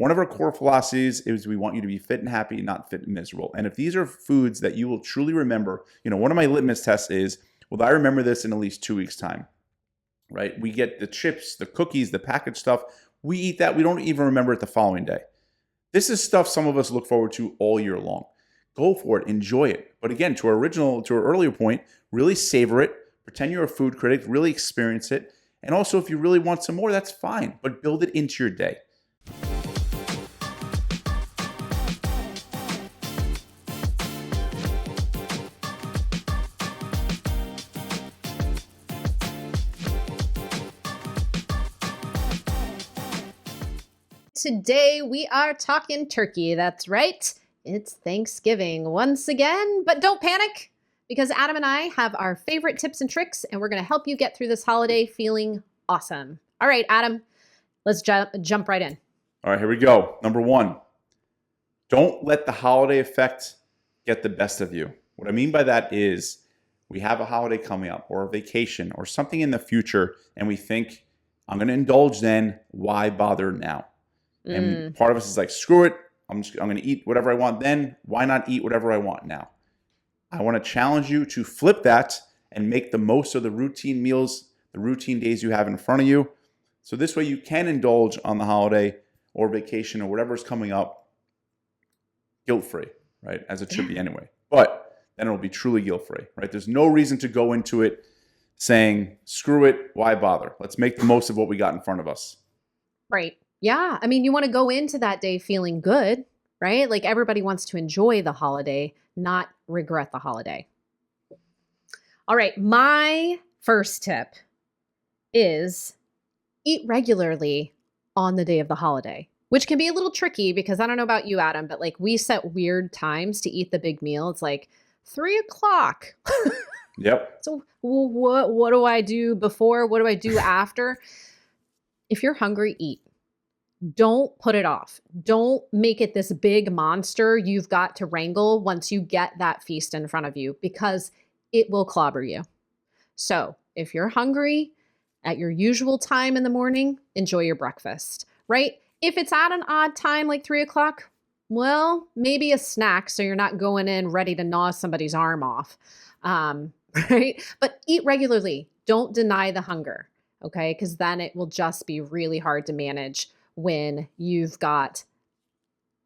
one of our core philosophies is we want you to be fit and happy, not fit and miserable. And if these are foods that you will truly remember, one of my litmus tests is, will I remember this in at least 2 weeks' time? Right? We get the chips, the cookies, the packaged stuff. We eat that. We don't even remember it the following day. This is stuff some of us look forward to all year long. Go for it. Enjoy it. But again, to our earlier point, really savor it. Pretend you're a food critic. Really experience it. And also, if you really want some more, that's fine. But build it into your day. Today we are talking turkey. That's right. It's Thanksgiving once again, but don't panic because Adam and I have our favorite tips and tricks and we're going to help you get through this holiday feeling awesome. All right, Adam, let's jump right in. All right, here we go. Number 1, don't let the holiday effect get the best of you. What I mean by that is we have a holiday coming up or a vacation or something in the future and we think, I'm going to indulge then. Why bother now? And part of us is like, screw it. I'm going to eat whatever I want then. Why not eat whatever I want now? I want to challenge you to flip that and make the most of the routine meals, the routine days you have in front of you. So this way you can indulge on the holiday or vacation or whatever is coming up guilt-free, right? As it should be anyway. But then it'll be truly guilt-free, right? There's no reason to go into it saying, screw it, why bother? Let's make the most of what we got in front of us. Right. Yeah. I mean, you want to go into that day feeling good, right? Like everybody wants to enjoy the holiday, not regret the holiday. All right. My first tip is eat regularly on the day of the holiday, which can be a little tricky because I don't know about you, Adam, but like we set weird times to eat the big meal. It's like 3:00. Yep. So what do I do before? What do I do after? If you're hungry, eat. Don't put it off. Don't make it this big monster you've got to wrangle once you get that feast in front of you because it will clobber you. So if you're hungry at your usual time in the morning, enjoy your breakfast, right? If it's at an odd time like 3:00, well, maybe a snack so you're not going in ready to gnaw somebody's arm off, right? But eat regularly. Don't deny the hunger, okay? Because then it will just be really hard to manage when you've got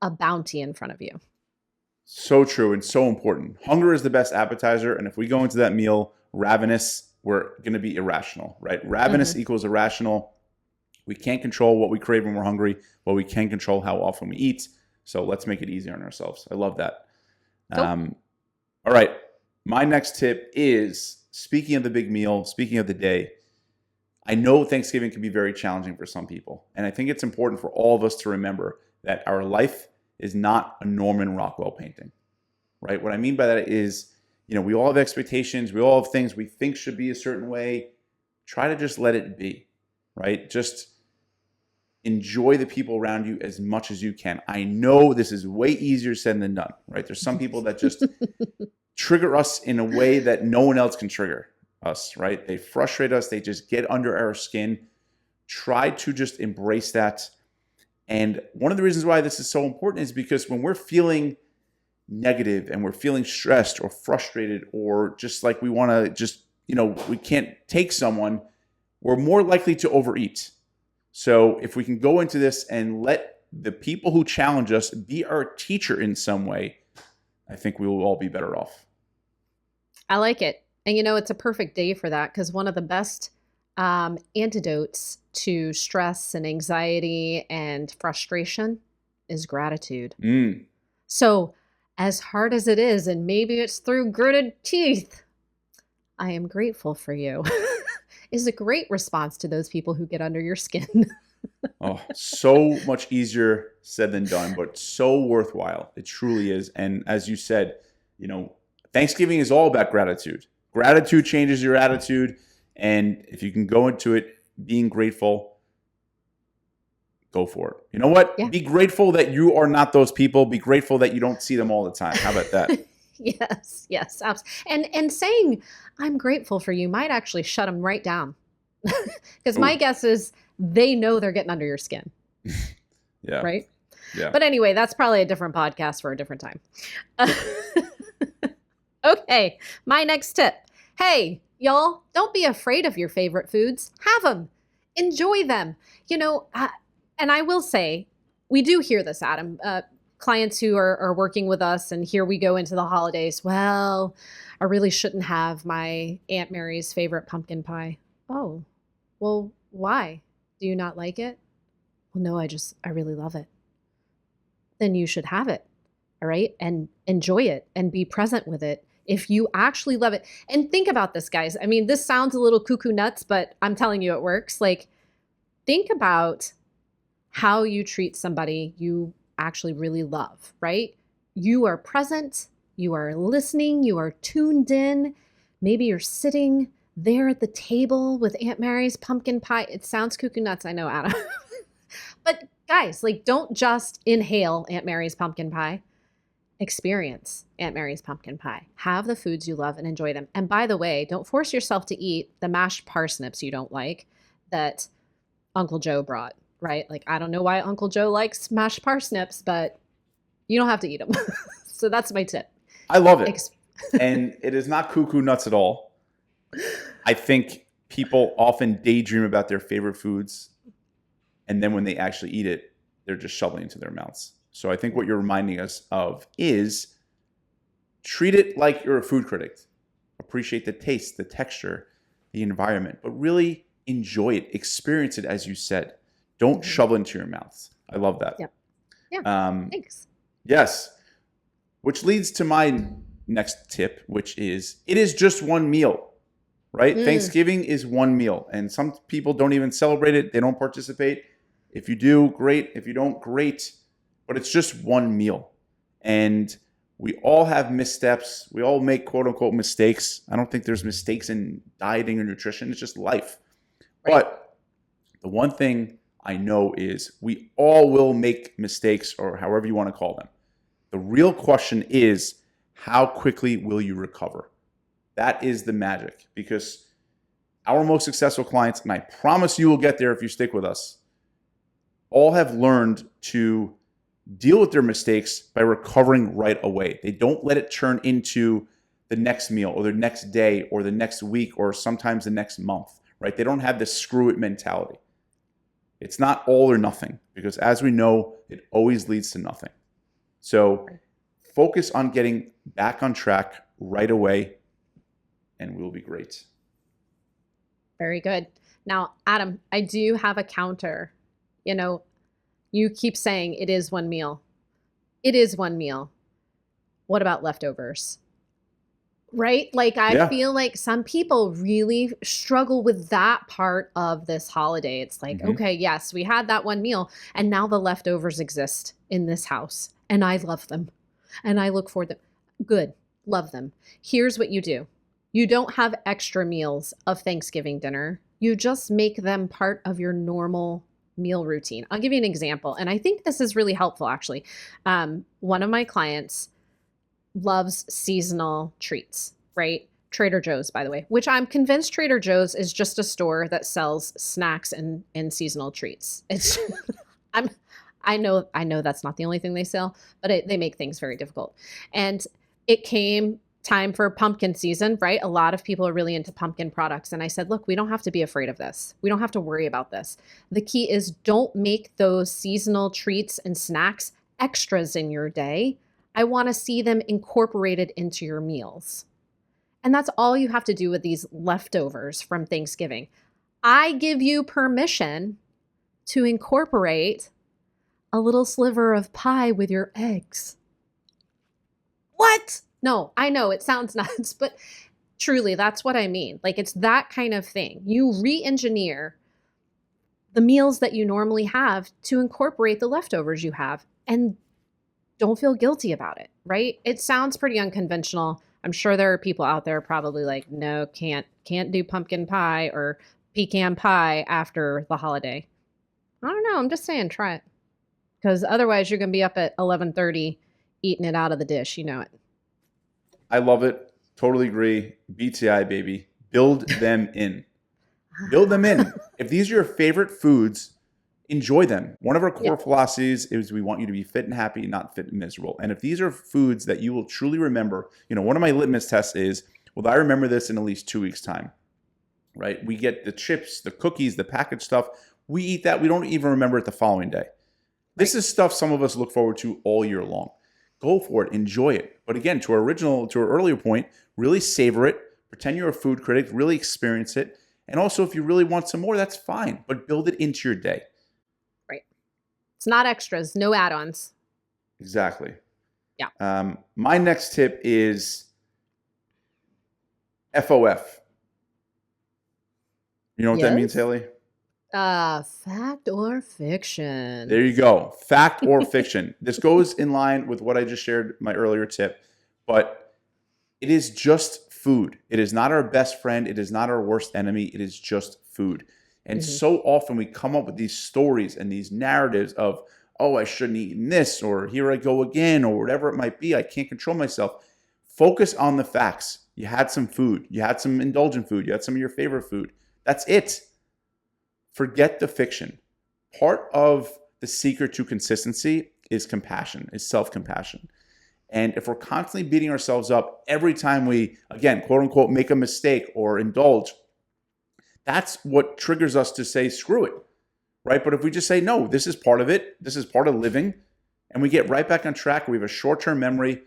a bounty in front of you. So true and so important. Hunger is the best appetizer. And if we go into that meal ravenous, we're going to be irrational, right? Ravenous equals irrational. We can't control what we crave when we're hungry, but we can control how often we eat. So let's make it easier on ourselves. I love that. Cool. All right. My next tip is, speaking of the big meal, speaking of the day, I know Thanksgiving can be very challenging for some people. And I think it's important for all of us to remember that our life is not a Norman Rockwell painting, right? What I mean by that is, we all have expectations. We all have things we think should be a certain way. Try to just let it be, right? Just enjoy the people around you as much as you can. I know this is way easier said than done, right? There's some people that just trigger us in a way that no one else can trigger us, right? They frustrate us. They just get under our skin. Try to just embrace that. And one of the reasons why this is so important is because when we're feeling negative and we're feeling stressed or frustrated or just like we want to just, we can't take someone, we're more likely to overeat. So if we can go into this and let the people who challenge us be our teacher in some way, I think we will all be better off. I like it. And it's a perfect day for that because one of the best antidotes to stress and anxiety and frustration is gratitude. So as hard as it is, and maybe it's through gritted teeth, I am grateful for you, is a great response to those people who get under your skin. Oh, so much easier said than done, but so worthwhile. It truly is. And as you said, Thanksgiving is all about gratitude. Gratitude changes your attitude. And if you can go into it being grateful, go for it. You know what? Yeah. Be grateful that you are not those people. Be grateful that you don't see them all the time. How about that? Yes, absolutely. And saying I'm grateful for you might actually shut them right down. Because my guess is they know they're getting under your skin. Yeah. Right? Yeah. But anyway, that's probably a different podcast for a different time. Okay, my next tip. Hey, y'all, don't be afraid of your favorite foods. Have them. Enjoy them. And I will say, we do hear this, Adam. Clients who are working with us, and here we go into the holidays. Well, I really shouldn't have my Aunt Mary's favorite pumpkin pie. Oh, well, why? Do you not like it? Well, no, I really love it. Then you should have it, all right? And enjoy it and be present with it if you actually love it. And think about this, guys. I mean, this sounds a little cuckoo nuts, but I'm telling you it works. Like, think about how you treat somebody you actually really love, right? You are present, you are listening, you are tuned in. Maybe you're sitting there at the table with Aunt Mary's pumpkin pie. It sounds cuckoo nuts, I know, Adam. But guys, like, don't just inhale Aunt Mary's pumpkin pie. Experience Aunt Mary's pumpkin pie. Have the foods you love and enjoy them. And by the way, don't force yourself to eat the mashed parsnips you don't like that Uncle Joe brought, right? Like, I don't know why Uncle Joe likes mashed parsnips, but you don't have to eat them. So that's my tip. I love it. And it is not cuckoo nuts at all. I think people often daydream about their favorite foods, and then when they actually eat it, they're just shoveling into their mouths. So I think what you're reminding us of is treat it like you're a food critic. Appreciate the taste, the texture, the environment, but really enjoy it. Experience it, as you said. Don't shovel into your mouths. I love that. Yeah. Thanks. Yes. Which leads to my next tip, which is it is just one meal, right? Thanksgiving is one meal. And some people don't even celebrate it. They don't participate. If you do, great. If you don't, great. But it's just one meal. And we all have missteps. We all make quote unquote mistakes. I don't think there's mistakes in dieting or nutrition. It's just life. Right. But the one thing I know is we all will make mistakes, or however you want to call them. The real question is, how quickly will you recover? That is the magic, because our most successful clients, and I promise you will get there if you stick with us, all have learned to deal with their mistakes by recovering right away. They don't let it turn into the next meal or the next day or the next week or sometimes the next month, right? They don't have this screw it mentality. It's not all or nothing, because as we know, it always leads to nothing. So focus on getting back on track right away, and we'll be great. Very good. Now, Adam, I do have a counter. You keep saying it is one meal. It is one meal. What about leftovers? Right? Like, I feel like some people really struggle with that part of this holiday. It's like, okay, yes, we had that one meal, and now the leftovers exist in this house, and I love them, and I look forward to them. Good. Love them. Here's what you do. You don't have extra meals of Thanksgiving dinner. You just make them part of your normal meal routine. I'll give you an example, and I think this is really helpful, actually. One of my clients loves seasonal treats, right? Trader Joe's, by the way, which I'm convinced Trader Joe's is just a store that sells snacks and seasonal treats. It's I know that's not the only thing they sell, but they make things very difficult. And it came time for pumpkin season, right? A lot of people are really into pumpkin products. And I said, look, we don't have to be afraid of this. We don't have to worry about this. The key is, don't make those seasonal treats and snacks extras in your day. I want to see them incorporated into your meals. And that's all you have to do with these leftovers from Thanksgiving. I give you permission to incorporate a little sliver of pie with your eggs. What? No, I know it sounds nuts, but truly, that's what I mean. Like, it's that kind of thing. You re-engineer the meals that you normally have to incorporate the leftovers you have, and don't feel guilty about it, right? It sounds pretty unconventional. I'm sure there are people out there probably like, no, can't do pumpkin pie or pecan pie after the holiday. I don't know. I'm just saying, try it. Because otherwise you're going to be up at 11:30 eating it out of the dish. You know it. I love it. Totally agree. BTI, baby. Build them in. Build them in. If these are your favorite foods, enjoy them. One of our Yeah. core philosophies is we want you to be fit and happy, not fit and miserable. And if these are foods that you will truly remember, one of my litmus tests is, will I remember this in at least 2 weeks' time? Right? We get the chips, the cookies, the packaged stuff. We eat that. We don't even remember it the following day. This is stuff some of us look forward to all year long. Go for it. Enjoy it. But again, to our earlier point, really savor it. Pretend you're a food critic. Really experience it. And also, if you really want some more, that's fine. But build it into your day. Right. It's not extras, no add-ons. Exactly. Yeah. My next tip is FOF. You know what that means, Haley? Fact or fiction. There you go. Fact or fiction. This goes in line with what I just shared, my earlier tip, but it is just food. It is not our best friend. It is not our worst enemy. It is just food. And so often we come up with these stories and these narratives of, oh, I shouldn't eat this, or here I go again, or whatever it might be. I can't control myself. Focus on the facts. You had some food. You had some indulgent food. You had some of your favorite food. That's it. Forget the fiction. Part of the secret to consistency is compassion, is self-compassion. And if we're constantly beating ourselves up every time we, again, quote unquote, make a mistake or indulge, that's what triggers us to say, screw it, right? But if we just say, no, this is part of it, this is part of living, and we get right back on track, we have a short-term memory,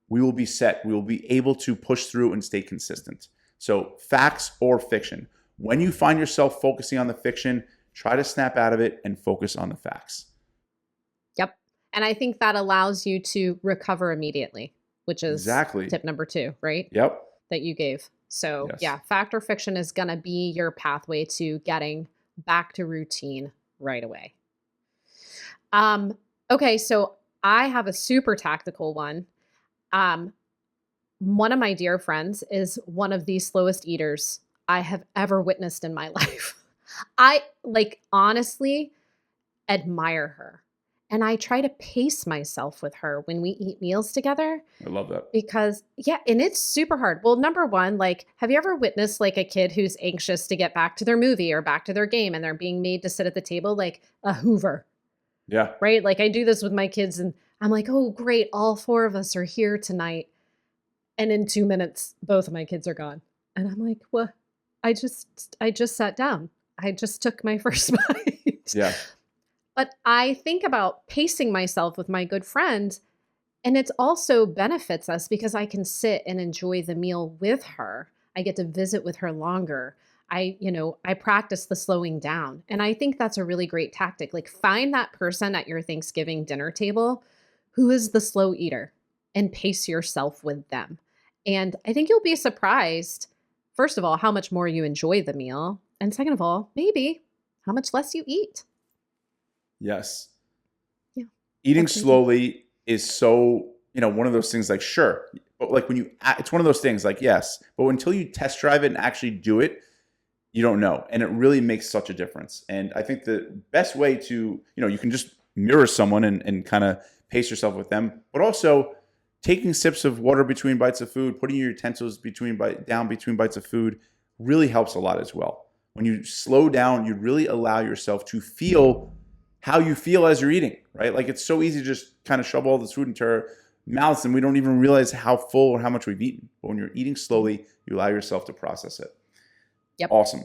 we will be set. We will be able to push through and stay consistent. So facts or fiction. When you find yourself focusing on the fiction, try to snap out of it and focus on the facts. Yep. And I think that allows you to recover immediately, which is exactly tip number 2, right? Yep. That you gave. So Yes. yeah, fact or fiction is going to be your pathway to getting back to routine right away. Okay, so I have a super tactical one. One of my dear friends is one of the slowest eaters I have ever witnessed in my life. I honestly admire her. And I try to pace myself with her when we eat meals together. I love that. Because, and it's super hard. Well, number one, have you ever witnessed a kid who's anxious to get back to their movie or back to their game and they're being made to sit at the table like a Hoover? Yeah. Right? I do this with my kids and I'm like, oh, great. All 4 of us are here tonight. And in 2 minutes, both of my kids are gone. And I'm like, well, I just sat down. I just took my first bite. Yeah. But I think about pacing myself with my good friend, and it also benefits us because I can sit and enjoy the meal with her. I get to visit with her longer. I practice the slowing down. And I think that's a really great tactic. Find that person at your Thanksgiving dinner table who is the slow eater and pace yourself with them. And I think you'll be surprised, first of all, how much more you enjoy the meal. And second of all, maybe how much less you eat. Yes. Yeah. Eating slowly is so, one of those things sure. But it's one of those things yes. But until you test drive it and actually do it, you don't know. And it really makes such a difference. And I think the best way to, you can just mirror someone and kind of pace yourself with them, but also taking sips of water between bites of food, putting your utensils down between bites of food really helps a lot as well. When you slow down, you really allow yourself to feel how you feel as you're eating, right? It's so easy to just kind of shove all this food into our mouths and we don't even realize how full or how much we've eaten. But when you're eating slowly, you allow yourself to process it. Yep. Awesome.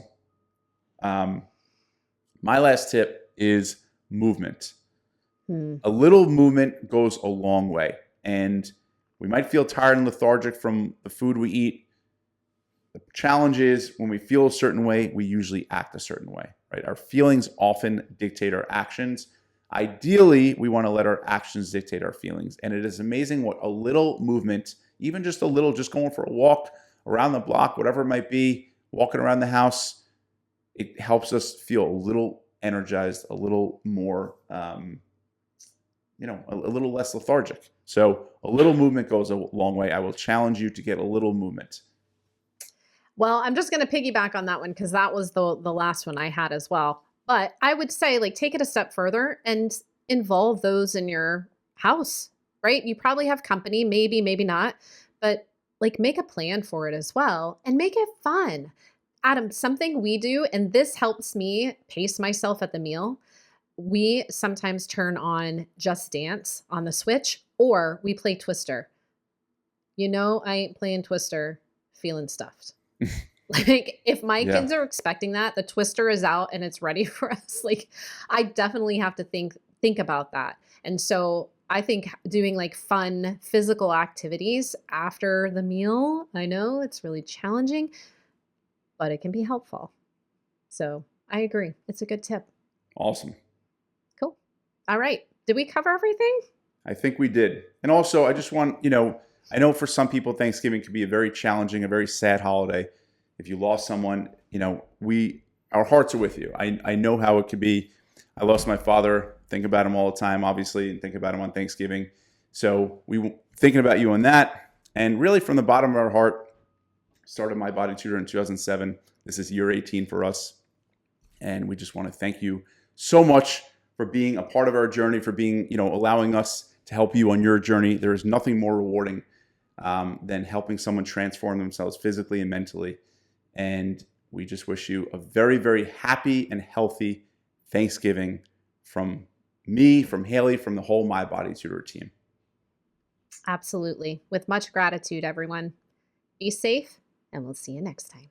My last tip is movement. A little movement goes a long way. And we might feel tired and lethargic from the food we eat. The challenge is when we feel a certain way, we usually act a certain way, right? Our feelings often dictate our actions. Ideally, we want to let our actions dictate our feelings. And it is amazing what a little movement, even just a little, just going for a walk around the block, whatever it might be, walking around the house, it helps us feel a little energized, a little more, a little less lethargic. So a little movement goes a long way. I will challenge you to get a little movement. Well, I'm just going to piggyback on that one because that was the last one I had as well. But I would say take it a step further and involve those in your house, right? You probably have company, maybe not, but make a plan for it as well and make it fun. Adam, something we do, and this helps me pace myself at the meal. we sometimes turn on Just Dance on the Switch, or we play Twister. You know, I ain't playing Twister feeling stuffed. Like, if my Yeah. kids are expecting that, the Twister is out and it's ready for us. Like, I definitely have to think about that. And so I think doing like fun physical activities after the meal, I know it's really challenging, but it can be helpful. So I agree. It's a good tip. Awesome. Cool. All right. Did we cover everything? I think we did. And also, I just want, I know for some people, Thanksgiving can be a very challenging, a very sad holiday. If you lost someone, our hearts are with you. I know how it could be. I lost my father. Think about him all the time, obviously, and think about him on Thanksgiving. So we thinking about you on that. And really from the bottom of our heart, started My Body Tutor in 2007. This is year 18 for us. And we just want to thank you so much for being a part of our journey, for being, allowing us to help you on your journey. There is nothing more rewarding than helping someone transform themselves physically and mentally. And we just wish you a very, very happy and healthy Thanksgiving from me, from Haley, from the whole My Body Tutor team. Absolutely. With much gratitude, everyone. Be safe, and we'll see you next time.